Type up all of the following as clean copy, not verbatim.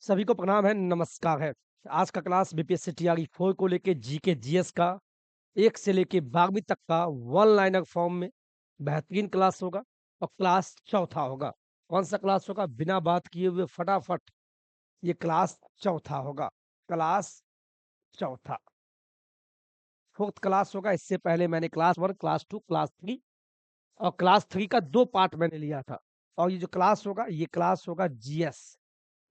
सभी को प्रणाम है, नमस्कार है। आज का क्लास बीपीएससी टीआरई 4 को लेके जीके जीएस का 1 से लेके 12वीं तक का वन लाइनर फॉर्म में बेहतरीन क्लास होगा और क्लास चौथा होगा। कौन सा क्लास होगा? बिना बात किए हुए फटाफट ये क्लास चौथा होगा। क्लास चौथा, फोर्थ क्लास होगा। इससे पहले मैंने क्लास 1, क्लास 2, क्लास 3 और क्लास 3 का 2 पार्ट मैंने लिया था। और ये जो क्लास होगा, ये क्लास होगा जीएस।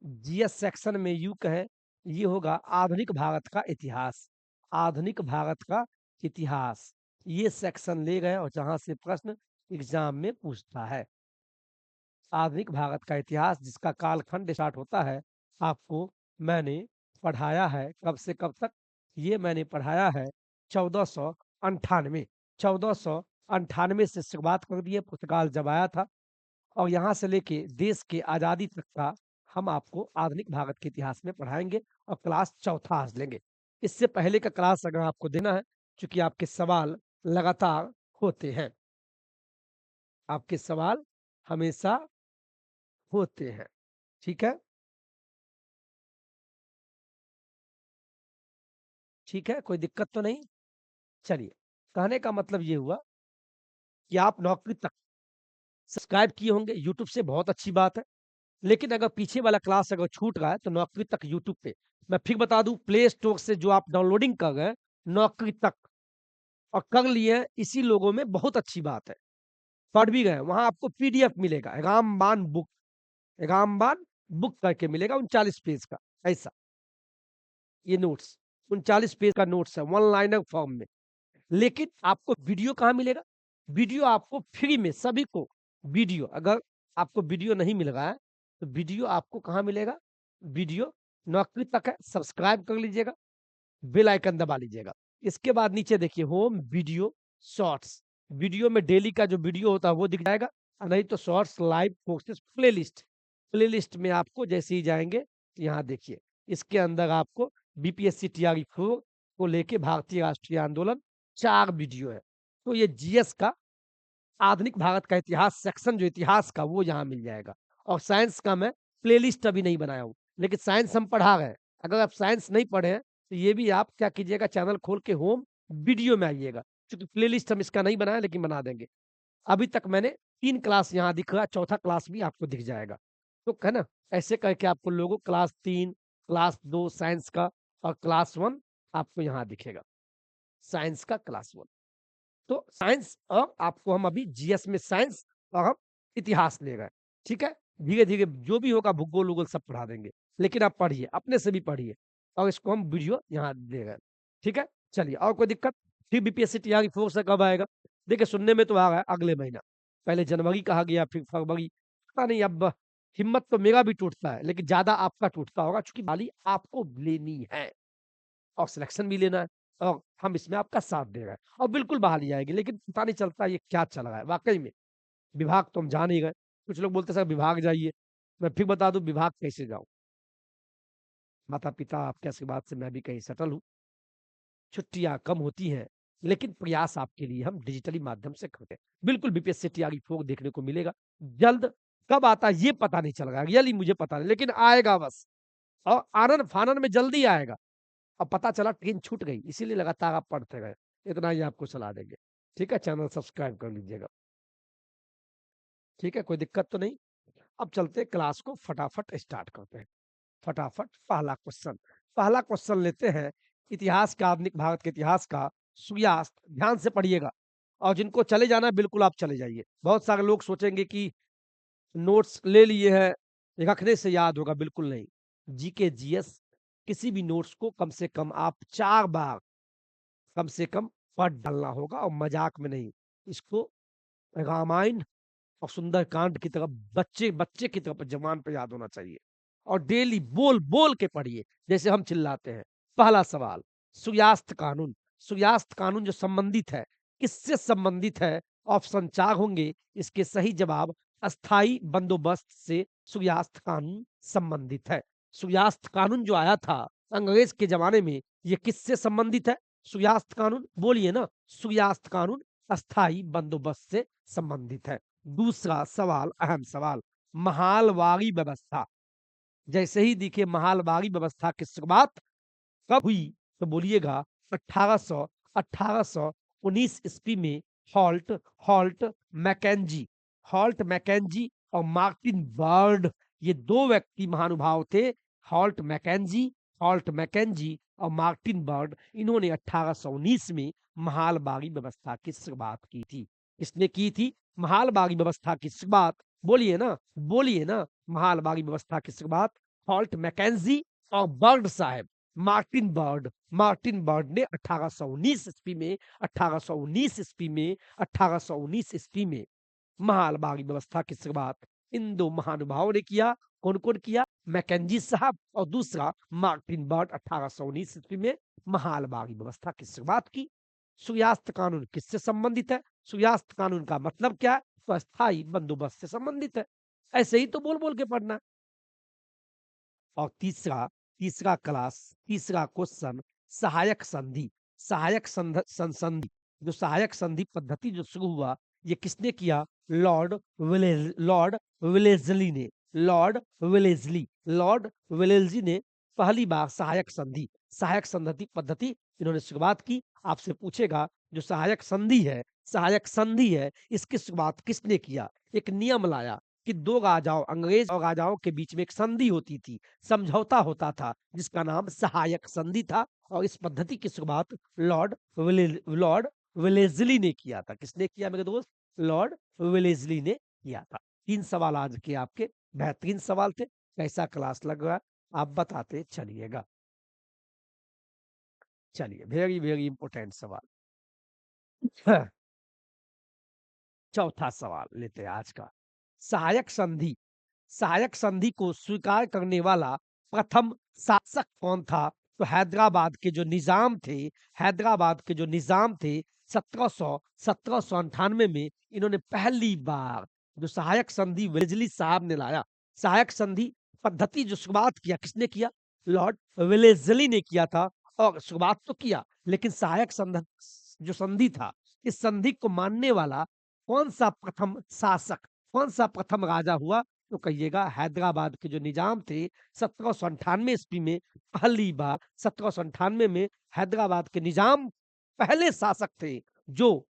जीएस सेक्शन में यूं कहें, ये होगा आधुनिक भारत का इतिहास। आधुनिक भारत का इतिहास, ये सेक्शन ले गए और जहां से प्रश्न एग्जाम में पूछता है। आधुनिक भारत का इतिहास जिसका कालखंड स्टार्ट होता है, आपको मैंने पढ़ाया है कब से कब तक? ये मैंने पढ़ाया है 1498। 1498 से शुरुआत कर दिए, पुर्तगाल जब आया था। और यहाँ से लेके देश के आज़ादी तक का हम आपको आधुनिक भारत के इतिहास में पढ़ाएंगे और क्लास चौथा आज लेंगे। इससे पहले का क्लास अगर आपको देना है, क्योंकि आपके सवाल लगातार होते हैं, आपके सवाल हमेशा होते हैं। ठीक है, ठीक है, कोई दिक्कत तो नहीं। चलिए, कहने का मतलब ये हुआ कि आप नौकरी तक सब्सक्राइब किए होंगे यूट्यूब से, बहुत अच्छी बात है। लेकिन अगर पीछे वाला क्लास अगर छूट रहा है तो नौकरी तक यूट्यूब पे, मैं फिर बता दूं, प्ले स्टोर से जो आप डाउनलोडिंग कर गए नौकरी तक और कर लिए हैं, इसी लोगों में बहुत अच्छी बात है, पढ़ भी गए, वहां आपको पीडीएफ मिलेगा, रामबान बुक, रामबान बुक करके मिलेगा 39 पेज का। ऐसा ये नोट्स 39 पेज का नोट्स है वन लाइनर फॉर्म में। लेकिन आपको वीडियो कहाँ मिलेगा? वीडियो आपको फ्री में, सभी को वीडियो, अगर आपको वीडियो नहीं मिल रहा है तो वीडियो आपको कहाँ मिलेगा? वीडियो नौकरी तक है, सब्सक्राइब कर लीजिएगा, बेल आइकन दबा लीजिएगा। इसके बाद नीचे देखिए होम वीडियो शॉर्ट्स, वीडियो में डेली का जो वीडियो होता है वो दिख जाएगा, और नहीं तो shorts, live courses, playlist. Playlist में आपको जैसे ही जाएंगे, यहाँ देखिए, इसके अंदर आपको बीपीएससी टीआरई 4 को लेके भारतीय राष्ट्रीय आंदोलन 4 वीडियो है। तो ये जीएस का आधुनिक भारत का इतिहास सेक्शन, जो इतिहास का, वो यहाँ मिल जाएगा। और साइंस का मैं प्लेलिस्ट अभी नहीं बनाया हूँ, लेकिन साइंस हम पढ़ा रहे हैं। अगर आप साइंस नहीं पढ़े हैं तो ये भी आप क्या कीजिएगा, चैनल खोल के होम वीडियो में आइएगा, क्योंकि प्लेलिस्ट हम इसका नहीं बनाया, लेकिन बना देंगे। अभी तक मैंने 3 क्लास यहाँ दिख रहा है, चौथा क्लास भी आपको दिख जाएगा। तो है ना, ऐसे करके आपको लोगों क्लास 3, क्लास 2 साइंस का और क्लास 1 आपको यहाँ दिखेगा, साइंस का क्लास 1। तो साइंस, और आपको हम अभी जीएस में साइंस और हम इतिहास ले गए। ठीक है, धीरे धीरे जो भी होगा भूगोल वूगोल सब पढ़ा देंगे, लेकिन आप पढ़िए, अपने से भी पढ़िए, और इसको हम वीडियो यहाँ दे गए। ठीक है, चलिए, और कोई दिक्कत? फिर बीपीएससी टीआरई 4 से कब आएगा? देखिए, सुनने में तो आ रहा है अगले महीना, पहले जनवरी कहा गया, फिर फरवरी, पता नहीं। अब हिम्मत तो मेरा भी टूटता है, लेकिन ज्यादा आपका टूटता होगा, क्योंकि वाली आपको लेनी है और सिलेक्शन भी लेना है, और हम इसमें आपका साथ दे रहे हैं, और बिल्कुल बहाली आएगी। लेकिन पता नहीं चलता ये क्या चल रहा है वाकई में। विभाग तो हम जान ही गए, कुछ लोग बोलते सर विभाग जाइए, मैं फिर बता दूं विभाग कैसे जाऊं। माता पिता आपके आशीर्वाद से मैं भी कहीं सेटल हूँ, छुट्टियां कम होती हैं, लेकिन प्रयास आपके लिए हम डिजिटली माध्यम से करते हैं। बिल्कुल बीपीएससी टीआरई 4 देखने को मिलेगा जल्द। कब आता है ये पता नहीं चल रहा, रियली मुझे पता नहीं, लेकिन आएगा बस, और आनन फानन में जल्दी आएगा। अब पता चला ट्रेन छूट गई, इसीलिए लगातार आप पढ़ते गए। इतना ही आपको सलाह देंगे। ठीक है, चैनल सब्सक्राइब कर लीजिएगा। ठीक है, कोई दिक्कत तो नहीं। अब चलते हैं क्लास को फटाफट स्टार्ट करते हैं। फटाफट पहला क्वेश्चन लेते हैं, इतिहास का, आधुनिक भारत के इतिहास का सूर्यास्त। ध्यान से पढ़िएगा, और जिनको चले जाना है बिल्कुल आप चले जाइए। बहुत सारे लोग सोचेंगे कि नोट्स ले लिए हैं, रखने से याद होगा, बिल्कुल नहीं। जीके जीएस किसी भी नोट्स को कम से कम आप 4 बार कम से कम पढ़ डालना होगा, और मजाक में नहीं। इसको रामायण और सुंदरकांड की तरफ, बच्चे बच्चे की तरफ जबान पे याद होना चाहिए, और डेली बोल बोल के पढ़िए जैसे हम चिल्लाते हैं। पहला सवाल, सूर्यास्त कानून। सूर्यास्त कानून जो संबंधित है, किससे संबंधित है? ऑप्शन 4 होंगे, इसके सही जवाब अस्थाई बंदोबस्त से सूर्यास्त कानून संबंधित है। सूर्यास्त कानून जो आया था अंग्रेज के जमाने में, ये किससे संबंधित है? सूर्यास्त कानून, बोलिए ना, सूर्यास्त कानून अस्थाई बंदोबस्त से संबंधित है। दूसरा सवाल, अहम सवाल, महालवाड़ी व्यवस्था। जैसे ही दिखे महालबागी व्यवस्था की शुरुआत कब हुई? तो बोलिएगा 1819 ईस्वी में halt Holt Mackenzie Holt Mackenzie और मार्टिन बर्ड, ये 2 व्यक्ति महानुभाव थे। हॉल्ट मैकेंजी और मार्टिन बर्ड, इन्होंने 1819 में महालबागी व्यवस्था की शुरुआत की थी। किसने की थी महालबागी व्यवस्था की शुरुआत? बोलिए ना, महालबागी व्यवस्था की शुरुआत हॉल्ट मैकेंजी और बर्ड साहब, मार्टिन बर्ड ने 1819 ईस्वी में 1819 ईस्वी में 1819 ईस्वी में महालबागी व्यवस्था की शुरुआत इन 2 महानुभावों ने किया। कौन-कौन किया? मैकेंजी साहब और दूसरा मार्टिन बर्ड, 1819 ईस्वी में महालबागी व्यवस्था की शुरुआत की। सूर्यास्त कानून किससे संबंधित है? सूर्यास्त कानून का मतलब क्या है? तो अस्थायी बंदोबस्त से संबंधित है। ऐसे ही तो बोल-बोल के पढ़ना है। और तीसरा क्वेश्चन, सहायक संधि। जो सहायक संधि पद्धति जो शुरू हुआ, ये किसने किया? लॉर्ड विलेज़ली ने। लॉर्ड विलेज़ली ने पहली बार सहायक संधि पद्धति इन्होंने शुरुआत की। आपसे पूछेगा जो सहायक संधि है, इसकी शुरुआत किसने किया? एक नियम लाया कि 2 राजाओं, अंग्रेज और राजाओं के बीच में एक संधि होती थी, समझौता होता था, जिसका नाम सहायक संधि था और इस पद्धति की शुरुआत लॉर्ड वेलेज़ली ने किया था। किसने किया मेरे दोस्त? लॉर्ड वेलेज़ली ने किया था। 3 सवाल आज के आपके बेहतरीन सवाल थे। कैसा क्लास लग रहा है? आप बताते चलिएगा। चलिए, वेरी, वेरी इंपोर्टेंट सवाल। चौथा सवाल लेते हैं आज का। सहायक संधि सहायक संधि को स्वीकार करने वाला प्रथम शासक कौन था? तो हैदराबाद के जो निजाम थे 1798 में इन्होंने पहली बार जो सहायक संधि वेलेज़ली साहब ने लाया, सहायक संधि पद्धति जो शुरुआत किया किसने किया? लॉर्ड वेलेज़ली ने किया था। और शुरुआत तो किया, लेकिन सहायक संध जो संधि था, इस संधि को मानने वाला कौन-सा प्रथम शासक, कौन-सा प्रथम राजा हुआ? तो कहिएगा हैदराबाद के जो निजाम थे 1798 ईस्वी में पहली बार 1798 में हैदराबाद के निजाम पहले शासक थे जो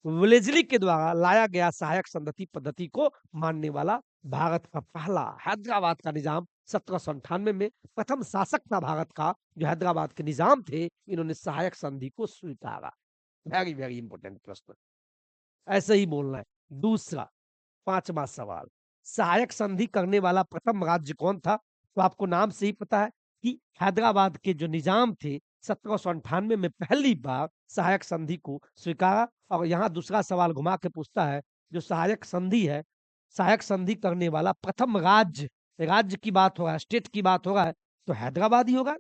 वेलेज़ली के द्वारा लाया गया सहायक संधि पद्धति को मानने वाला भारत का पहला हैदराबाद का निजाम 1798 में प्रथम शासक था भारत का जो हैदराबाद के निजाम थे, इन्होंने सहायक संधि को स्वीकारा। वेरी, वेरी इंपोर्टेंट प्रश्न। ऐसे ही बोलना है। दूसरा 5वां सवाल, सहायक संधि करने वाला प्रथम राज्य कौन था? तो आपको नाम से ही पता है कि हैदराबाद के जो निजाम थे 1798 में पहली बार सहायक संधि को स्वीकारा। और यहाँ दूसरा सवाल घुमा के पूछता है, जो सहायक संधि है, सहायक संधि करने वाला प्रथम राज्य की बात हो रहा है, स्टेट की बात हो रहा है, तो हैदराबाद ही होगा।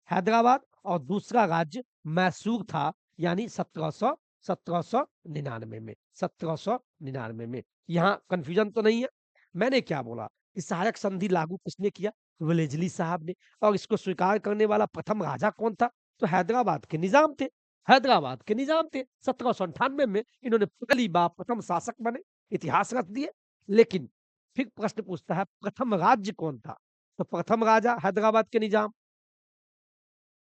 हैदराबाद और दूसरा राज्य मैसूर था, यानी 1799 में। यहाँ कन्फ्यूजन तो नहीं है। मैंने क्या बोला कि सहायक संधि लागू किसने किया? वेलेज़ली साहब ने। और इसको स्वीकार करने वाला प्रथम राजा कौन था? तो हैदराबाद के निजाम थे। 1798 में इन्होंने पहली बार प्रथम शासक बने, इतिहास रच दिए। लेकिन फिर प्रश्न पूछता है प्रथम राज्य कौन था? तो प्रथम राजा हैदराबाद के निजाम।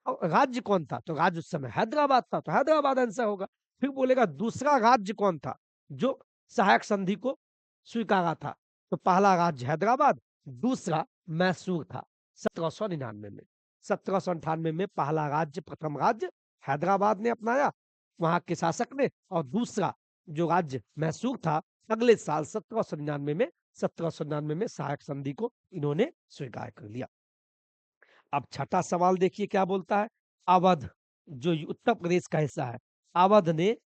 राज्य कौन था? तो राज्य उस समय हैदराबाद था, तो हैदराबाद आंसर होगा। फिर बोलेगा दूसरा राज्य कौन था जो सहायक संधि को स्वीकारा था? तो पहला राज्य हैदराबाद, दूसरा मैसूर था 1799 में। 1798 में पहला राज्य, प्रथम राज्य हैदराबाद ने अपनाया, वहां के शासक ने, और दूसरा जो राज्य मैसूर था अगले साल 1799 में सहायक संधि को इन्होंने स्वीकार कर लिया। अब छठा सवाल देखिए क्या बोलता है। अवध जो उत्तर प्रदेश का हिस्सा है, अवध ने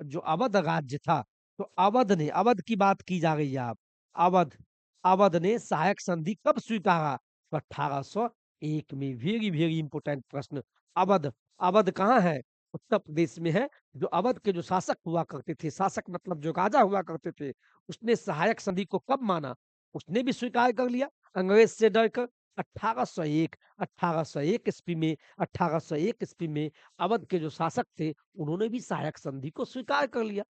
जो अवध राज्य था, तो अवध की बात की जा रही है। आप अवध अवध ने सहायक संधि कब स्वीकारा? तो 1801 में। वेरी, वेरी इंपोर्टेंट प्रश्न। अवध अवध कहाँ है? उत्तर प्रदेश में है। जो अवध के जो शासक हुआ करते थे, शासक मतलब जो राजा हुआ करते थे, उसने सहायक संधि को कब माना? उसने भी स्वीकार कर लिया अंग्रेज से डरकर। 1801 ईस्वी में 1801 ईस्वी में अवध के जो शासक थे, उन्होंने भी सहायक संधि को स्वीकार कर लिया।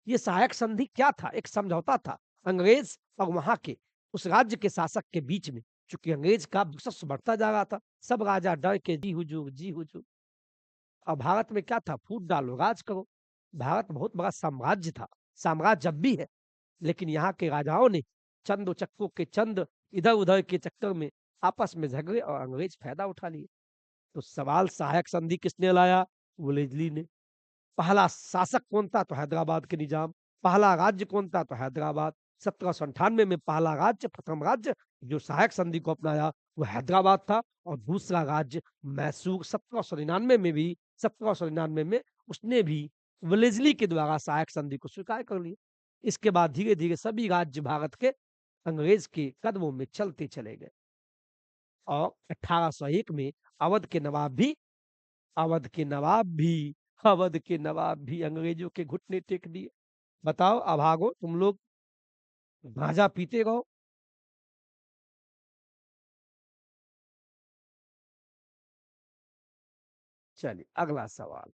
ये सहायक संधि क्या था? एक समझौता था अंग्रेज और वहां के उस राज्य के शासक के बीच में। चूंकि अंग्रेज का वर्चस्व बढ़ता जा रहा था, सब राजा डर के जी हुजूर। और भारत में क्या था, फूट डालो राज करो। भारत बहुत बड़ा साम्राज्य था, साम्राज्य जब भी है, लेकिन यहाँ के राजाओं ने चंद चक्कों के चंद इधर उधर के चक्कर में आपस में झगड़े और अंग्रेज फायदा उठा लिए। तो सवाल, सहायक संधि किसने लाया? वुलेजली ने। पहला शासक कौन था? तो हैदराबाद के निजाम। पहला राज्य कौन था? तो हैदराबाद। 1798 में पहला राज्य, प्रथम राज्य जो सहायक संधि को अपनाया वो हैदराबाद था, और दूसरा राज्य मैसूर। 1799 में भी, 1799 में उसने भी वेलेस्ली के द्वारा सहायक संधि को स्वीकार कर लिया। इसके बाद धीरे धीरे सभी राज्य भारत के अंग्रेज के कदमों में चलते चले गए, और 1801 में अवध के नवाब भी अवध के नवाब भी अवध के नवाब भी अंग्रेजों के घुटने टेक दिए। बताओ अभागो, तुम लोग गांजा पीते रहो। चलिए अगला सवाल।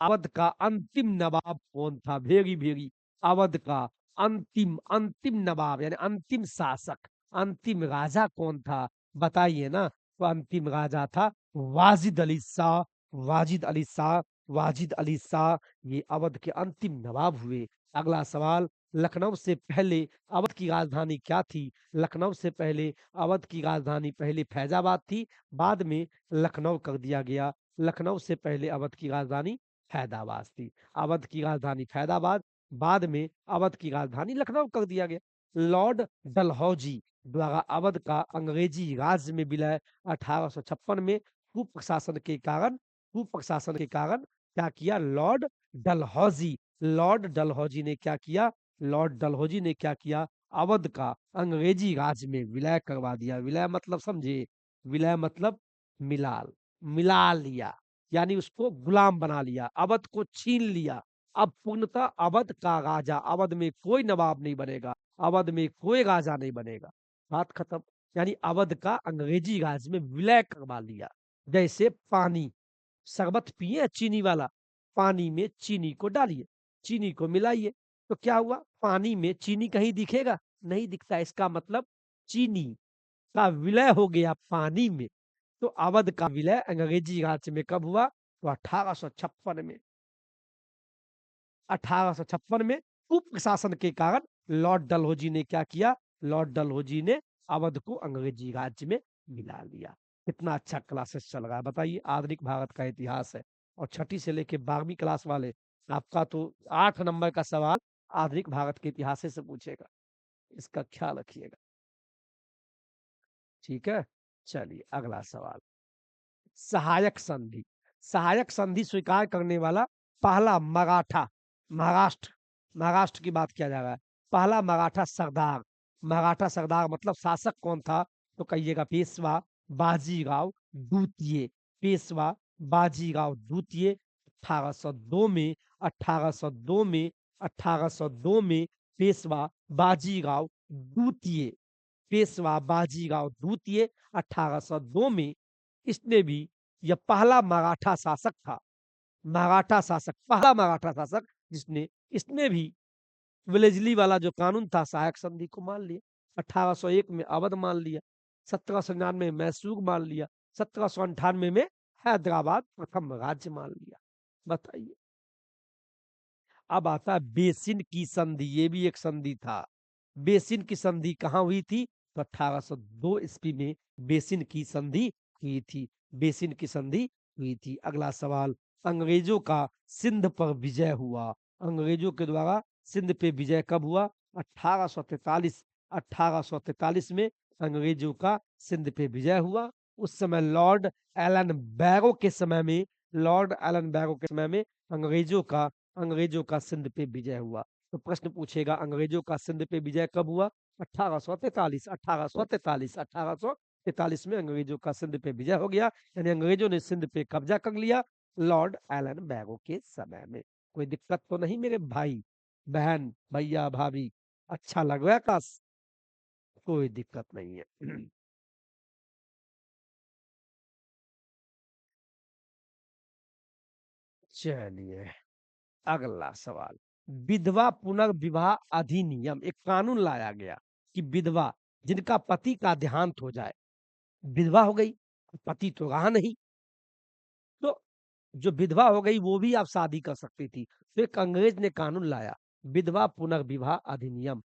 अवध का अंतिम नवाब कौन था? वेरी वेरी, अवध का अंतिम अंतिम नवाब यानी अंतिम शासक, अंतिम राजा कौन था? बताइए ना। तो अंतिम राजा था वाजिद अली शाह। वाजिद अली शाह, वाजिद अली शाह, ये अवध के अंतिम नवाब हुए। अगला सवाल। लखनऊ से पहले अवध की राजधानी क्या थी? लखनऊ से पहले अवध की राजधानी पहले फैजाबाद थी, बाद में लखनऊ कर दिया गया। लखनऊ से पहले अवध की राजधानी फैदाबाद थी। अवध की राजधानी फैदाबाद, बाद में अवध की राजधानी लखनऊ कर दिया गया। लॉर्ड डलहौजी द्वारा अवध का अंग्रेजी राज में विलय 1856 में कुप्रशासन के कारण क्या किया लॉर्ड डलहौजी? लॉर्ड डलहौजी ने क्या किया? अवध का अंग्रेजी राज में विलय करवा दिया। विलय मतलब समझे? विलय मतलब मिलाल, मिला लिया, यानी उसको गुलाम बना लिया, अवध को छीन लिया। अब पूर्णतः अवध का राजा, अवध में कोई नवाब नहीं बनेगा, अवध में कोई राजा नहीं बनेगा। बात खत्म। यानी अवध का अंग्रेजी राज में विलय करवा लिया। जैसे पानी, शरबत पिए चीनी वाला, पानी में चीनी को डालिए, चीनी को मिलाइए, तो क्या हुआ? पानी में चीनी कहीं दिखेगा? नहीं दिखता। इसका मतलब चीनी का विलय हो गया पानी में। तो अवध का विलय अंग्रेजी राज्य में कब हुआ? तो 1856 में। 1856 में कुप्रशासन के कारण लॉर्ड डलहौजी ने क्या किया? लॉर्ड डलहौजी ने अवध को अंग्रेजी राज्य में मिला लिया। कितना अच्छा क्लासेस चल रहा है, बताइए। आधुनिक भारत का इतिहास है, और छठी से लेके 12वीं क्लास वाले, आपका तो 8 नंबर का सवाल आधुनिक भारत के इतिहास से पूछेगा। इसका ख्याल रखिएगा, ठीक है। चलिए अगला सवाल। सहायक संधि, सहायक संधि स्वीकार करने वाला पहला मराठा, महाराष्ट्र, महाराष्ट्र की बात किया जा रहा है, पहला मराठा सरदार, मराठा सरदार मतलब शासक कौन था? तो कहिएगा पेशवा बाजीराव द्वितीय। पेशवा बाजीराव द्वितीय। 1802 में, 1802 में, 1802 में पेशवा बाजीराव द्वितीय, पेशवा बाजीराव द्वितीय 1802 में, इसने भी, यह पहला मराठा शासक था, मराठा शासक, पहला मराठा शासक जिसने, इसने भी वेलेस्ली वाला जो कानून था सहायक संधि को मान लिया। 1801 में अवध मान लिया, 1799 में मैसूर मान लिया, 1798 में हैदराबाद प्रथम राज्य मान लिया। बताइए। अब आता है बेसिन की संधि, ये भी एक संधि था। बेसिन की संधि कहाँ हुई थी? तो 1802 ईस्वी में बेसिन की संधि हुई थी, बेसिन की संधि हुई थी। अगला सवाल। अंग्रेजों का सिंध पर विजय हुआ, अंग्रेजों के द्वारा सिंध पे विजय कब हुआ? 1843, 1843 में अंग्रेजों का सिंध पे विजय हुआ। उस समय लॉर्ड एलन बैरो के समय में, लॉर्ड एलन बैरो के समय में अंग्रेजों का सिंध पे विजय हुआ। तो प्रश्न पूछेगा अंग्रेजों का सिंध पे विजय कब हुआ? 1843, 1843, 1843 में अंग्रेजों का सिंध पे विजय हो गया, यानी अंग्रेजों ने सिंध पे कब्जा कर लिया लॉर्ड एलन बैरो के समय में। कोई दिक्कत तो नहीं मेरे भाई बहन भैया भाभी? अच्छा लग रहा है क्लास? कोई दिक्कत नहीं है। चलिए अगला सवाल। विधवा पुनर्विवाह अधिनियम, एक कानून लाया गया कि विधवा जिनका पति का देहांत हो जाए, विधवा हो गई, पति तो रहा नहीं, तो जो विधवा हो गई वो भी अब शादी कर सकती थी। तो एक अंग्रेज ने कानून लाया, विधवा पुनर्विवाह अधिनियम।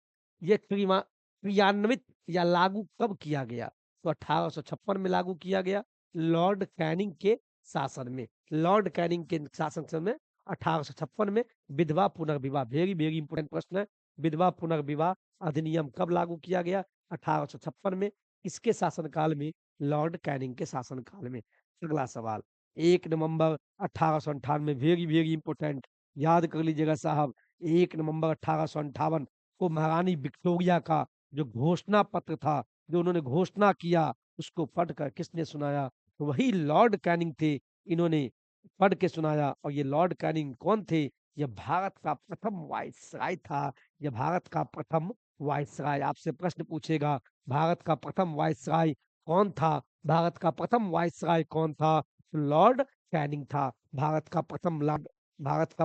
ये क्रियान्वित या लागू कब किया गया? तो 1856 में लागू किया गया, लॉर्ड कैनिंग के शासन में। लॉर्ड कैनिंग के शासन समय 1856 में विधवा पुनर्विवाह, वेरी वेरी इंपॉर्टेंट प्रश्न है। विधवा पुनर्विवाह अधिनियम कब लागू किया गया? 1856 में। किसके शासनकाल में? लॉर्ड कैनिंग के शासनकाल में। अगला सवाल, 1 नवंबर 1858, वेरी वेरी इंपॉर्टेंट, याद कर लीजिएगा साहब। 1 नवंबर 1858 को महारानी विक्टोरिया का जो घोषणा पत्र था, जो उन्होंने घोषणा किया, उसको पढ़कर किसने सुनाया? तो वही लॉर्ड कैनिंग थे। इन्होंने पढ़ के सुनाया। और ये लॉर्ड कैनिंग कौन थे? ये भारत का प्रथम वायसराय था। ये भारत का प्रथम वायसराय। आपसे प्रश्न पूछेगा, भारत का प्रथम वायसराय कौन था? भारत का प्रथम वायसराय कौन था? तो लॉर्ड कैनिंग था। भारत का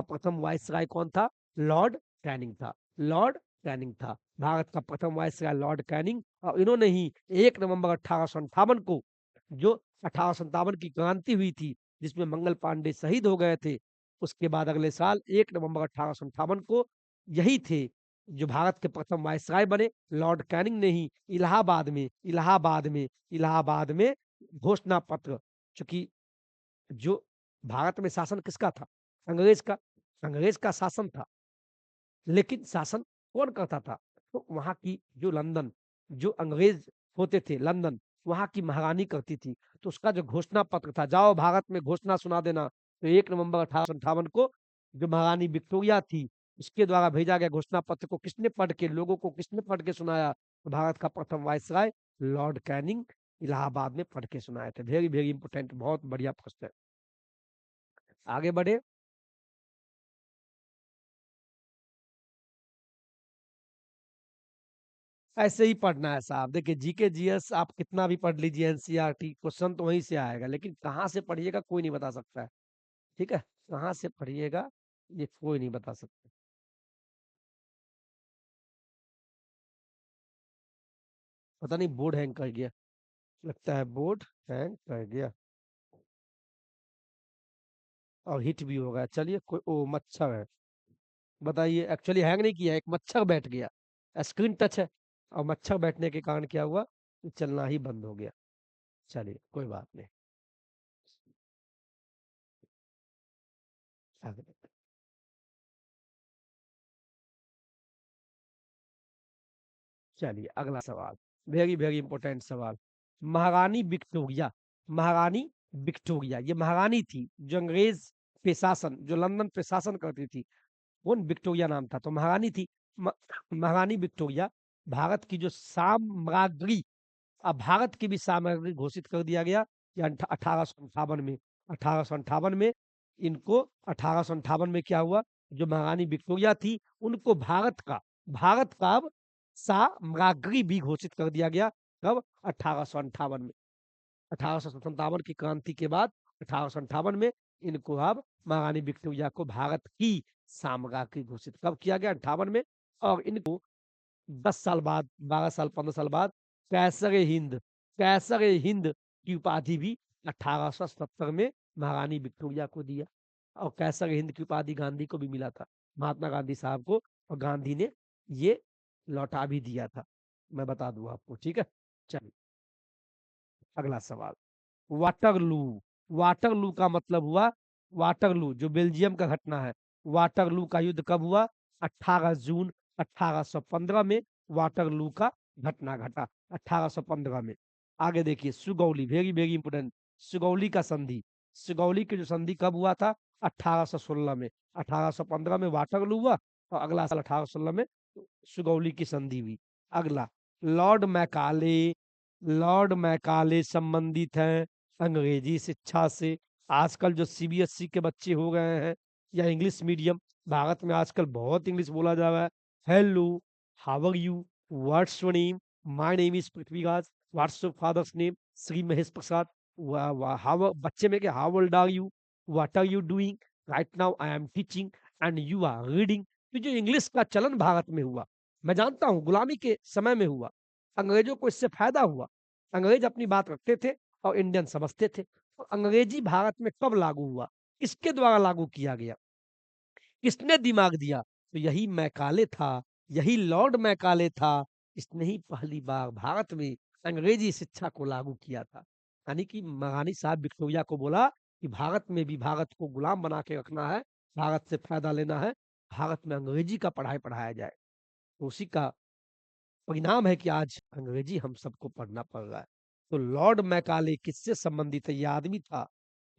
प्रथम वायसराय कौन था? लॉर्ड कैनिंग था। लॉर्ड कैनिंग था भारत का प्रथम वायसराय, लॉर्ड कैनिंग। और इन्होंने ही 1 नवंबर 1858 को, जो 1857 की क्रांति हुई थी, जिसमें मंगल पांडे शहीद हो गए थे, उसके बाद अगले साल 1 नवंबर 1858 को यही थे जो भारत के प्रथम वायसराय बने। लॉर्ड कैनिंग ने ही इलाहाबाद में घोषणा पत्र, चूंकि जो भारत में शासन किसका था? अंग्रेज का। अंग्रेज का शासन था, लेकिन शासन कौन करता था? तो वहाँ की जो लंदन, जो अंग्रेज होते थे लंदन, वहाँ की महारानी करती थी। तो उसका जो घोषणा पत्र था, जाओ भारत में घोषणा सुना देना। तो 1 नवंबर 1858 को जो महारानी विक्टोरिया थी, उसके द्वारा भेजा गया घोषणा पत्र को किसने पढ़ के, लोगों को किसने पढ़ के सुनाया? तो भारत का प्रथम वायसराय लॉर्ड कैनिंग इलाहाबाद में पढ़ के सुनाए थे। वेरी वेरी इंपोर्टेंट, बहुत बढ़िया प्रश्न है। आगे बढ़े। ऐसे ही पढ़ना है साहब। देखिए जीके जीएस आप कितना भी पढ़ लीजिए, एनसीईआरटी क्वेश्चन तो वहीं से आएगा, लेकिन कहाँ से पढ़िएगा कोई नहीं बता सकता है। ठीक है, कहाँ से पढ़िएगा ये कोई नहीं बता सकता। पता नहीं बोर्ड हैंग कर गया, लगता है बोर्ड हैंग कर गया, और हिट भी होगा। चलिए कोई, ओ मच्छर है। बताइए, एक्चुअली हैंग नहीं किया, एक मच्छर बैठ गया। स्क्रीन टच है, और मच्छर बैठने के कारण क्या हुआ, ये चलना ही बंद हो गया। चलिए कोई बात नहीं, आगे देखते हैं। चलिए अगला सवाल, वेरी वेरी इंपॉर्टेंट सवाल। महारानी विक्टोरिया, महारानी विक्टोरिया ये महारानी थी जो अंग्रेज पे शासन, जो लंदन पे शासन करती थी, कौन? विक्टोरिया नाम था, तो महारानी थी। म- महारानी विक्टोरिया भारत की जो साम्राज्ञी, अब भारत की भी सामग्री घोषित कर दिया गया कि 1858 में, 1858 में इनको, 1858 में क्या हुआ, जो महारानी विक्टोरिया थी उनको भारत का अब साम्राज्ञी भी घोषित कर दिया गया। कब? 1858 में। 1857 की क्रांति के बाद 1858 में इनको अब, महारानी विक्टोरिया को भारत की साम्राज्ञी घोषित कब किया गया? 58 में। और इनको 10 साल बाद, 12 साल 15 साल बाद कैसर-ए-हिंद की उपाधि भी 1870 में महारानी विक्टोरिया को दिया। और कैसर-ए-हिंद की उपाधि गांधी को भी मिला था, महात्मा गांधी साहब को, और गांधी ने ये लौटा भी दिया था। मैं बता दूं आपको, ठीक है। चलिए अगला सवाल, वाटरलू। वाटरलू का मतलब हुआ, वाटरलू जो बेल्जियम का घटना है, वाटरलू का युद्ध कब हुआ? 18 जून 1815 में वाटरलू का घटना घटा, 1815 में। आगे देखिए, Sugauli, very very important, Sugauli का संधि। सुगौली की जो संधि कब हुआ था? 1816 में। 1815 में वाटरलू हुआ, और अगला साल 1816 में सुगौली की संधि हुई। अगला, लॉर्ड मैकाले। लॉर्ड मैकाले संबंधित हैं अंग्रेजी शिक्षा से। आजकल जो सीबीएसई के बच्चे हो गए हैं, या इंग्लिश मीडियम, भारत में आजकल बहुत इंग्लिश बोला जा रहा है। Hello, how are you, what's your name, my name is Prithviraj, what's your father's name, Shri Mahesh Prasad. How, बच्चे में क्या, how old are you, what are you doing, right now I am teaching and you are reading. तो जो English का चलन भारत में हुआ, मैं जानता हूं गुलामी के समय में हुआ, अंग्रेजों को इससे फायदा हुआ। अंग्रेज अपनी बात रखते थे और इंडियन समझते थे। तो अंग्रेजी भारत में कब लागू हुआ? किसके द्वारा लागू किया गया? किसने दिमाग दिया? तो यही मैकाले था, यही लॉर्ड मैकाले था। इसने ही पहली बार भारत में अंग्रेजी शिक्षा को लागू किया था। यानी कि महारानी साहब विक्टोरिया को बोला कि भारत में भी भारत को गुलाम बना के रखना है, भारत से फायदा लेना है, भारत में अंग्रेजी का पढ़ाई पढ़ाया जाए। तो उसी का परिणाम है कि आज अंग्रेजी हम सबको पढ़ना पड़ रहा है। तो लॉर्ड मैकाले किससे संबंधित है? ये आदमी था,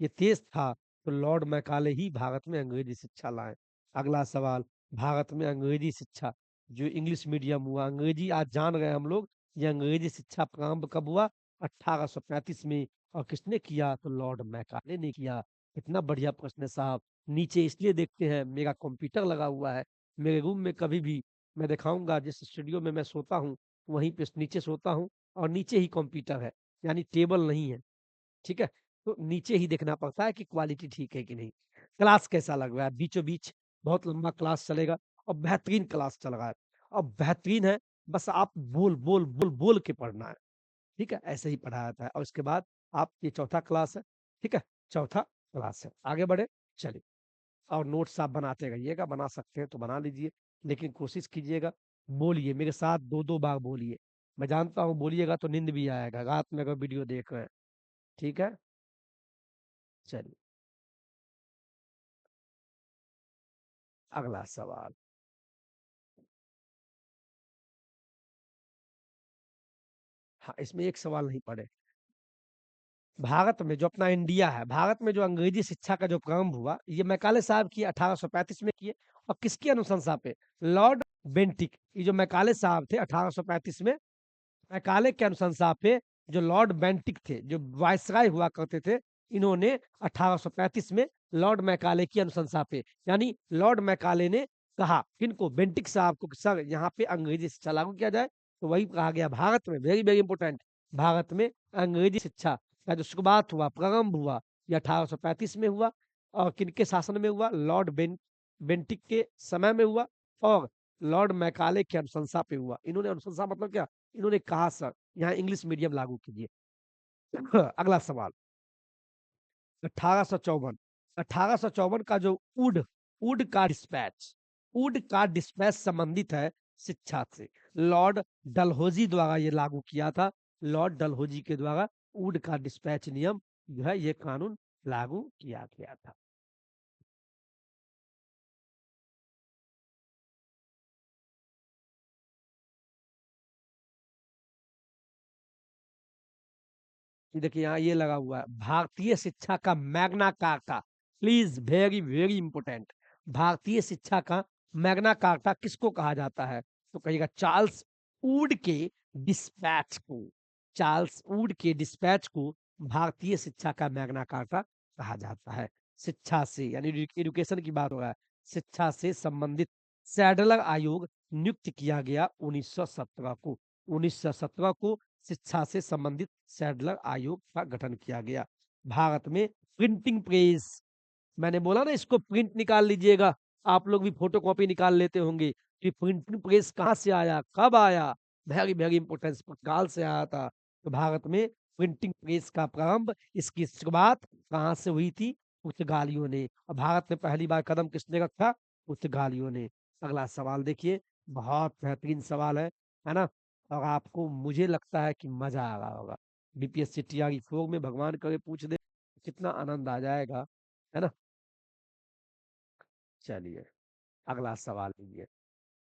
ये देश था, तो लॉर्ड मैकाले ही भारत में अंग्रेजी शिक्षा लाए। अगला सवाल, भारत में अंग्रेजी शिक्षा जो इंग्लिश मीडियम हुआ, अंग्रेजी आज जान रहे हैं हम लोग, ये अंग्रेजी शिक्षा प्रारंभ कब हुआ? 1835 में। और किसने किया? तो लॉर्ड मैकाले ने किया। कितना बढ़िया प्रश्न है साहब। नीचे इसलिए देखते हैं, मेरा कंप्यूटर लगा हुआ है, मेरे रूम में कभी भी मैं दिखाऊँगा जिस स्टूडियो में मैं सोता हूँ, वहीं पे नीचे सोता हूँ और नीचे ही कंप्यूटर है, यानी टेबल नहीं है, ठीक है? तो नीचे ही देखना पड़ता है कि क्वालिटी ठीक है कि नहीं। क्लास कैसा लग रहा है? बीचों-बीच बहुत लंबा क्लास चलेगा और बेहतरीन क्लास चल रहा है और बेहतरीन है, बस आप बोल के पढ़ना है, ठीक है? ऐसे ही पढ़ाया जाता है और उसके बाद आप ये चौथा क्लास है, ठीक है? चौथा क्लास है। आगे बढ़े? चलिए। और नोट्स आप बनाते रहिएगा, बना सकते हैं तो बना लीजिए, लेकिन कोशिश कीजिएगा, बोलिए मेरे साथ 2-2 बार बोलिए। मैं जानता हूँ बोलिएगा तो नींद भी आएगा, रात में अगर वीडियो देख रहे हैं, ठीक है? चलिए, अगला सवाल। हाँ, इसमें एक सवाल नहीं पढ़े। भारत में जो अपना इंडिया है, भारत में जो अंग्रेजी शिक्षा का जो प्रारंभ हुआ, ये मैकाले साहब किए 1835 में किए और किसकी अनुशंसा पे? Lord Bentinck. ये जो मैकाले साहब थे 1835 में, मैकाले के अनुशंसा पे जो लॉर्ड बेंटिक थे, जो वायसराय हुआ करते थे, इन्होंने 1835 में लॉर्ड मैकाले की अनुशंसा पे, यानी लॉर्ड मैकाले ने कहा किनको? बेंटिक साहब को कि सर यहाँ पे अंग्रेजी शिक्षा लागू किया जाए। तो वही कहा गया भारत में, वेरी वेरी इंपॉर्टेंट, भारत में अंग्रेजी शिक्षा का जो शुरुआत हुआ, प्रारंभ हुआ, ये 1835 में हुआ और किनके शासन में हुआ? लॉर्ड बेंटिक के समय में हुआ और लॉर्ड मैकाले की अनुशंसा पे हुआ। इन्होंने अनुशंसा मतलब क्या? इन्होंने कहा सर यहाँ इंग्लिश मीडियम लागू कीजिए। अगला सवाल, 1854, 1854 का जो वुड का डिस्पैच, वुड का डिस्पैच संबंधित है शिक्षा से। लॉर्ड डलहौजी द्वारा ये लागू किया था। लॉर्ड डलहौजी के द्वारा वुड का डिस्पैच नियम जो है ये कानून लागू किया गया था। देखिए यहाँ ये लगा हुआ है, भारतीय शिक्षा का Magna carta. Please, very very important. भारतीय शिक्षा का मैग्ना कार्टा किसको कहा जाता है? तो कहिएगा चार्ल्स वुड के डिस्पैच को। चार्ल्स वुड के डिस्पैच को भारतीय शिक्षा का मैग्ना कार्टा कहा जाता है। शिक्षा से यानी एजुकेशन की बात हो रहा है, शिक्षा से संबंधित सैडलर आयोग नियुक्त किया गया 1917 को। 1917 को शिक्षा से संबंधित सैडलर आयोग का गठन किया गया। भारत में प्रिंटिंग प्रेस, मैंने बोला ना इसको प्रिंट निकाल लीजिएगा, आप लोग भी फोटोकॉपी निकाल लेते होंगे कि प्रिंटिंग प्रेस कहाँ से आया, कब आया? वेरी वेरी इंपॉर्टेंट, पुर्तगाल से आया था। तो भारत में प्रिंटिंग प्रेस का प्रारंभ, इसकी शुरुआत कहाँ से हुई थी? पुर्तगालियों ने। और भारत में पहली बार कदम किसने रखा? पुर्तगालियों ने। अगला सवाल देखिए, बहुत बेहतरीन सवाल है ना? और आपको मुझे लगता है कि मजा आ रहा होगा। बीपीएससी टीआरई 4 में भगवान करे पूछ दे, कितना आनंद आ जाएगा, है ना? चलिए, अगला सवाल लीजिए।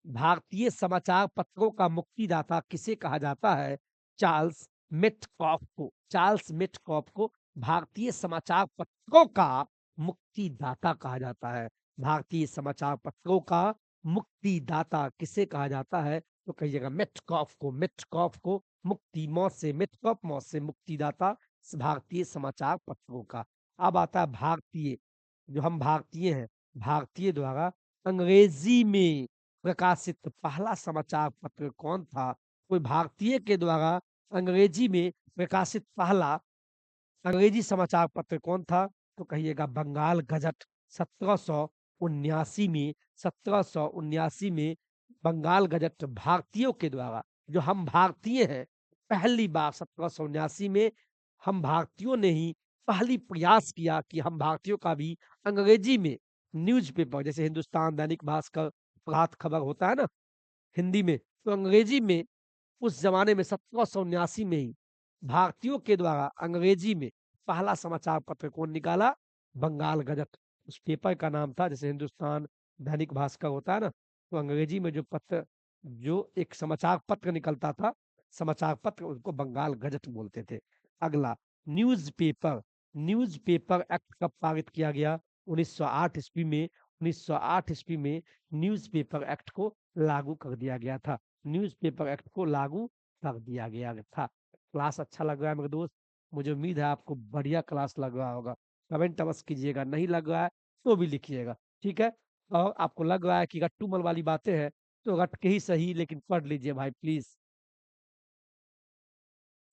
भारतीय समाचार पत्रों का मुक्तिदाता किसे कहा जाता है? चार्ल्स मेटकॉफ को। चार्ल्स मेटकॉफ को भारतीय समाचार पत्रों का मुक्तिदाता कहा जाता है। भारतीय समाचार पत्रों का मुक्तिदाता किसे कहा जाता है? तो कहिएगा मेटकॉफ को। मेटकॉफ को मुक्ति, मौत से मेटकॉफ, मौत से मुक्तिदाता भारतीय समाचार पत्रों का। अब आता है भारतीय, जो हम भारतीय हैं, भारतीय द्वारा अंग्रेजी में प्रकाशित पहला समाचार पत्र कौन था? कोई भारतीय के द्वारा अंग्रेजी में प्रकाशित पहला अंग्रेजी समाचार पत्र कौन था? तो कहिएगा बंगाल गजट। 1779 में, 1779 में बंगाल गजट भारतीयों के द्वारा जो हम भारतीय हैं, पहली बार 1779 में हम भारतीयों ने ही पहली प्रयास किया कि हम भारतीयों का भी अंग्रेजी में न्यूज़पेपर, जैसे हिंदुस्तान, दैनिक भास्कर, प्रभात खबर होता है ना हिंदी में, तो अंग्रेजी में उस ज़माने में 1779 में ही भारतीयों के द्वारा अंग्रेजी में पहला समाचार पत्र कौन निकाला? बंगाल गज़ट। उस पेपर का नाम था, जैसे हिंदुस्तान, दैनिक भास्कर होता है ना, तो अंग्रेजी में जो पत्र, जो एक समाचार पत्र निकलता था, समाचार पत्र, उसको बंगाल गज़ट बोलते थे। अगला, न्यूज़पेपर। न्यूज़पेपर एक्ट कब पारित किया गया? 1908 ईस्वी में। 1908 ईस्वी में न्यूज़पेपर एक्ट को लागू कर दिया गया था। न्यूज़पेपर एक्ट को लागू कर दिया गया था। क्लास अच्छा लग रहा है मेरे दोस्त? मुझे उम्मीद है आपको बढ़िया क्लास लग रहा होगा। कमेंट अवश्य कीजिएगा, नहीं लग रहा है तो भी लिखिएगा, ठीक है? और आपको लग रहा है कि रट्टूमल वाली बातें हैं, तो रट के ही सही लेकिन पढ़ लीजिए भाई प्लीज़।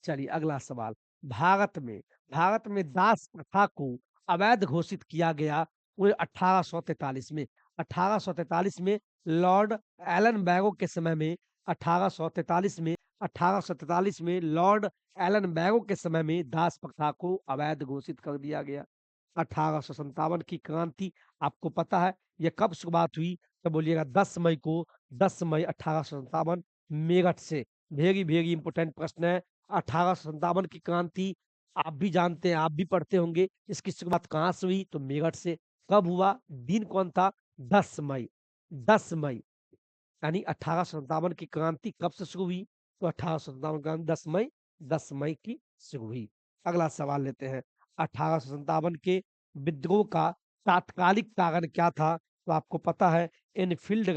चलिए अगला सवाल। भारत में भारत में दास प्रथा को अवैध घोषित किया गया वो 1843 में। 1843 में लॉर्ड एलन बैरो के समय में 1843 में 1843 में लॉर्ड एलन बैरो के समय में दास प्रथा को अवैध घोषित कर दिया गया। 1857 की क्रांति आपको पता है ये कब शुरुआत हुई? तो बोलिएगा 10 मई को। 10 मई 1857 मेरठ से। वेरी वेरी इंपॉर्टेंट प्रश्न है। 1857 की क्रांति आप भी जानते हैं, आप भी पढ़ते होंगे। इसकी शुरुआत कहाँ से हुई? तो मेरठ से। कब हुआ? दिन कौन था? 10 मई। 10 मई यानी 1857 की क्रांति कब से शुरू हुई? तो 1857 क्रांति 10 मई, 10 मई की शुरू हुई। अगला सवाल लेते हैं। 1857 के विद्रोह का तात्कालिक कारण क्या था? तो आपको पता है एनफील्ड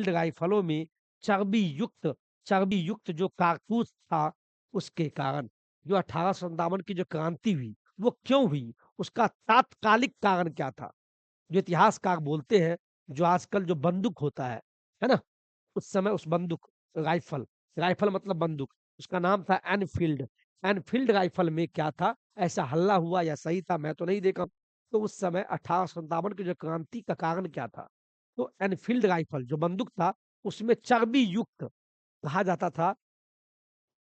राइफलों में चर्बी युक्त चर्बी युक्त जो कारतूस था, उसके कारण जो 1857 की जो क्रांति हुई, वो क्यों हुई? उसका तात्कालिक कारण क्या था? जो इतिहासकार बोलते हैं, जो आजकल जो बंदूक होता है ना? उस समय उस बंदूक राइफल, राइफल मतलब बंदूक, उसका नाम था एनफील्ड। एनफील्ड राइफल में क्या था? ऐसा हल्ला हुआ या सही था मैं तो नहीं देखा। तो उस समय 1857 की जो क्रांति का कारण क्या था? तो एनफील्ड राइफल जो बंदूक था, उसमें चर्बी युक्त कहा जाता था।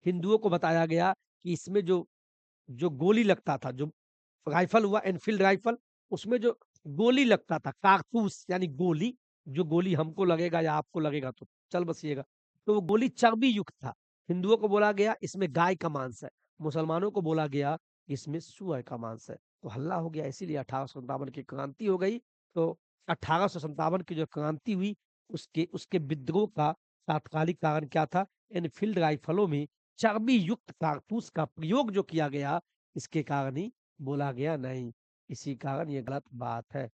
हिंदुओं को बताया गया कि इसमें जो जो गोली लगता था, जो राइफल हुआ एनफील्ड राइफल, उसमें जो गोली लगता था, कारतूस यानी गोली, जो गोली हमको लगेगा या आपको लगेगा तो चल बसिएगा। तो वो गोली चर्बी युक्त था। हिंदुओं को बोला गया इसमें गाय का मांस है, मुसलमानों को बोला गया इसमें सूअर का मांस है। तो हल्ला हो गया, इसीलिए 1857 की क्रांति हो गई। तो 1857 की जो क्रांति हुई, उसके उसके विद्रोह का तात्कालिक कारण क्या था? एनफील्ड राइफलों में चर्बी युक्त कारतूस का प्रयोग जो किया गया, इसके कारण ही बोला गया नहीं। इसी कारण ये गलत बात है।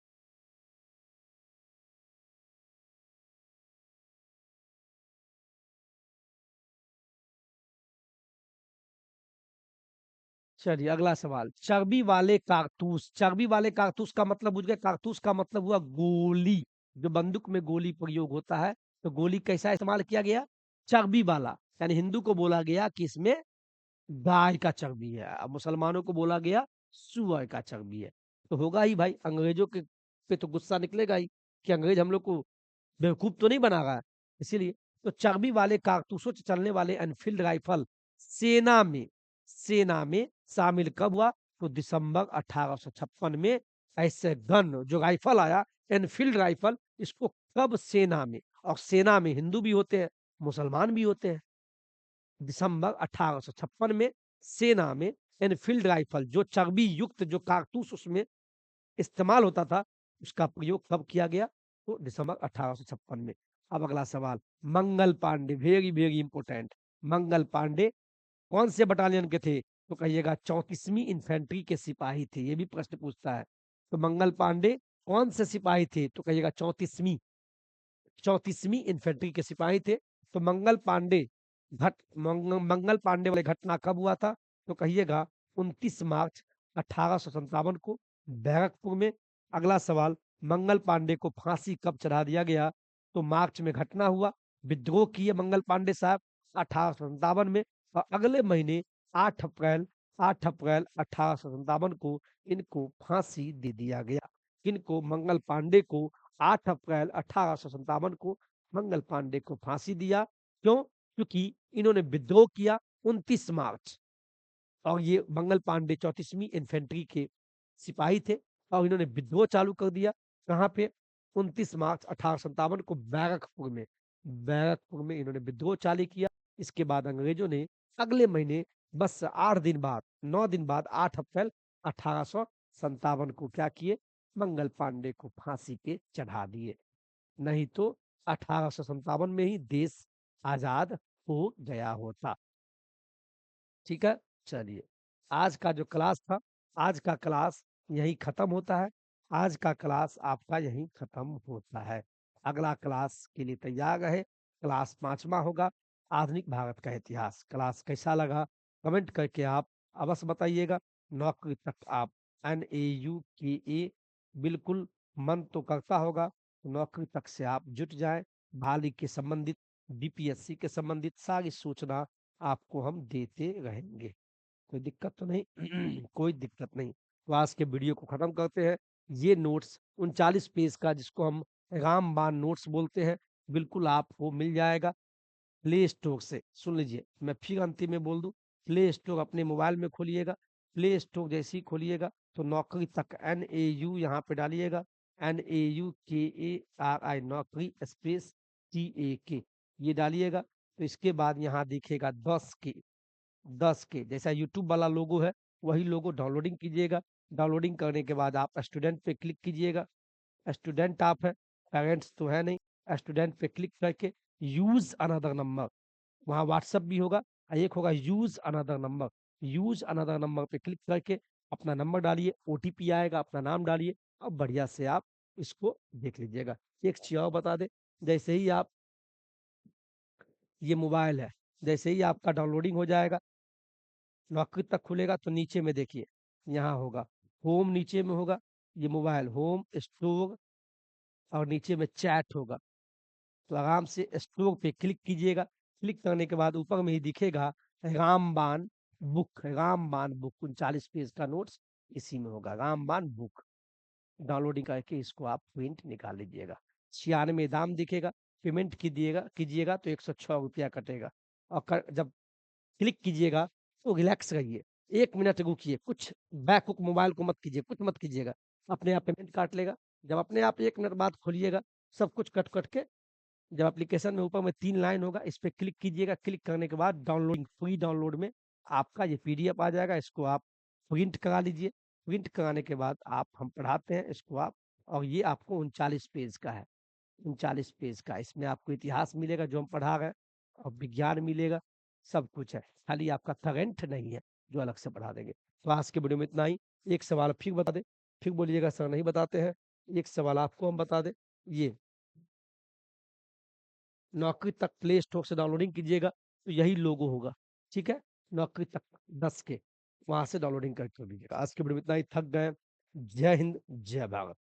चलिए अगला सवाल। चर्बी वाले कारतूस का मतलब बुझ गए, कारतूस का मतलब हुआ गोली। जो बंदूक में गोली प्रयोग होता है, तो गोली कैसा इस्तेमाल किया गया? चर्बी वाला। यानी हिंदू को बोला गया कि इसमें गाय का चर्बी है, अब मुसलमानों को बोला गया सूअर का चर्बी है। तो होगा ही भाई, अंग्रेजों के पे तो गुस्सा निकलेगा ही कि अंग्रेज हम लोग को बेवकूफ तो नहीं बना रहा है। इसीलिए तो चर्बी वाले कारतूसों से चलने वाले एनफील्ड राइफल सेना में सेना में शामिल कब हुआ? तो दिसंबर 1856 में। ऐसे गन जो राइफल आया, एनफील्ड राइफल, इसको कब सेना में, और सेना में हिंदू भी होते हैं, मुसलमान भी होते हैं। दिसंबर 1856 में सेना में एनफील्ड राइफल जो चर्बी युक्त जो कारतूस उसमें इस्तेमाल होता था, उसका प्रयोग कब किया गया? तो दिसंबर 1856 में। अब अगला सवाल। Mangal Pandey, very very important. Mangal Pandey कौन से बटालियन के थे? तो कहिएगा 34वीं इन्फेंट्री के सिपाही थे। ये भी प्रश्न पूछता है। तो मंगल पांडे कौन से सिपाही थे? तो कहिएगा 34वीं इन्फेंट्री के सिपाही थे। तो मंगल पांडे वाले घटना कब हुआ था? तो कहिएगा 29 मार्च 1857 को बैरकपुर में। अगला सवाल। मंगल पांडे को फांसी कब चढ़ा दिया गया? तो मार्च में घटना हुआ, विद्रोह किए मंगल पांडे साहब 1857 में, और अगले महीने 8 अप्रैल 8 अप्रैल 1857 को इनको फांसी दे दिया गया। किनको? मंगल पांडे को 8 अप्रैल 1857 को मंगल पांडे को फांसी दिया। क्यों? क्योंकि इन्होंने विद्रोह किया 29 मार्च, और ये मंगल पांडे 34वीं इन्फेंट्री के सिपाही थे, और इन्होंने विद्रोह चालू कर दिया। कहाँ पे? 29 मार्च 1857 को बैरकपुर में इन्होंने विद्रोह चालू किया। इसके बाद अंग्रेजों ने अगले महीने बस 8 दिन बाद, 9 दिन बाद 8 अप्रैल 1857 को क्या किए? मंगल पांडे को फांसी पे चढ़ा दिए। नहीं तो 1857 में ही देश आजाद हो गया होता। ठीक है? चलिए, आज का जो क्लास था, आज का क्लास यहीं खत्म होता है। आज का क्लास आपका यहीं खत्म होता है। अगला क्लास के लिए तैयार रहे। क्लास 5वां होगा, आधुनिक भारत का इतिहास। क्लास कैसा लगा? कमेंट करके आप अवश्य बताइएगा। नौकरी तक आप NAUKA बिल्कुल मन तो करता होगा, तो नौकरी तक से आप जुट जाएँ। भाली के संबंधित, BPSC के संबंधित सारी सूचना आपको हम देते रहेंगे। कोई दिक्कत तो नहीं? कोई दिक्कत नहीं। तो आज के वीडियो को खत्म करते हैं। ये नोट्स 39 पेज का, जिसको हम रामबाण नोट्स बोलते हैं, बिल्कुल आपको मिल जाएगा प्ले स्टोर से। सुन लीजिए, मैं फिर अंतिम में बोल दूं, प्ले स्टोर अपने मोबाइल में खोलिएगा। प्ले स्टोर जैसे ही खोलिएगा तो नौकरी तक NAU यहाँ पे डालिएगा, NAUKARI, नौकरी स्पेस TAK, ये डालिएगा। तो इसके बाद यहाँ दिखेगा 10 के जैसा यूट्यूब वाला लोगो है, वही लोगो डाउनलोडिंग कीजिएगा। डाउनलोडिंग करने के बाद आप स्टूडेंट पे क्लिक कीजिएगा। स्टूडेंट आप है, पेरेंट्स तो है नहीं। स्टूडेंट पे क्लिक करके यूज अनदर नंबर, वहाँ व्हाट्सएप भी होगा, और एक होगा use another number. Use another number पे क्लिक करके अपना नंबर डालिए, OTP आएगा, अपना नाम डालिए, और बढ़िया से आप इसको देख लीजिएगा। एक चीज और बता दें, जैसे ही आप, ये मोबाइल है, जैसे ही आपका डाउनलोडिंग हो जाएगा, नौकरी तक खुलेगा, तो नीचे में देखिए, यहाँ होगा होम, नीचे में होगा ये मोबाइल होम स्टोर, और नीचे में चैट होगा। तो आराम से स्टोर पे क्लिक कीजिएगा। क्लिक करने के बाद ऊपर में ही दिखेगा रामबाण बुक 39 पेज का नोट्स इसी में होगा, रामबाण बुक। डाउनलोडिंग करके इसको आप प्रिंट निकाल लीजिएगा। 96 दाम दिखेगा, पेमेंट कीजिएगा कीजिएगा तो 106 रुपया कटेगा। और जब क्लिक कीजिएगा तो रिलैक्स रहिए, 1 मिनट रुकिए, कुछ बैक हुक मोबाइल को मत कीजिए, कुछ मत कीजिएगा, अपने आप पेमेंट काट लेगा। जब अपने आप 1 मिनट बाद खोलिएगा, सब कुछ कट कट के, जब एप्लीकेशन में ऊपर में 3 लाइन होगा, इस पे क्लिक कीजिएगा। क्लिक करने के बाद डाउनलोडिंग, फ्री डाउनलोड में आपका ये PDF आ जाएगा। इसको आप प्रिंट करा लीजिए। प्रिंट कराने के बाद आप, हम पढ़ाते हैं इसको आप, और ये आपको 39 पेज का है। 39 पेज का, इसमें आपको इतिहास मिलेगा जो हम पढ़ा रहे हैं, और विज्ञान मिलेगा, सब कुछ है। खाली आपका करंट नहीं है, जो अलग से पढ़ा देंगे। तो आज के वीडियो में इतना ही। एक सवाल फिर बता दें, फिर बोलिएगा सर नहीं बताते हैं। एक सवाल आपको हम बता दें, ये नौकरी तक प्ले स्टोर से डाउनलोडिंग कीजिएगा तो यही लोगो होगा। ठीक है? नौकरी तक 10 के, वहां से डाउनलोडिंग करके कर लीजिएगा। आज के वीडियो में इतना ही। थक गए? जय हिंद, जय भारत।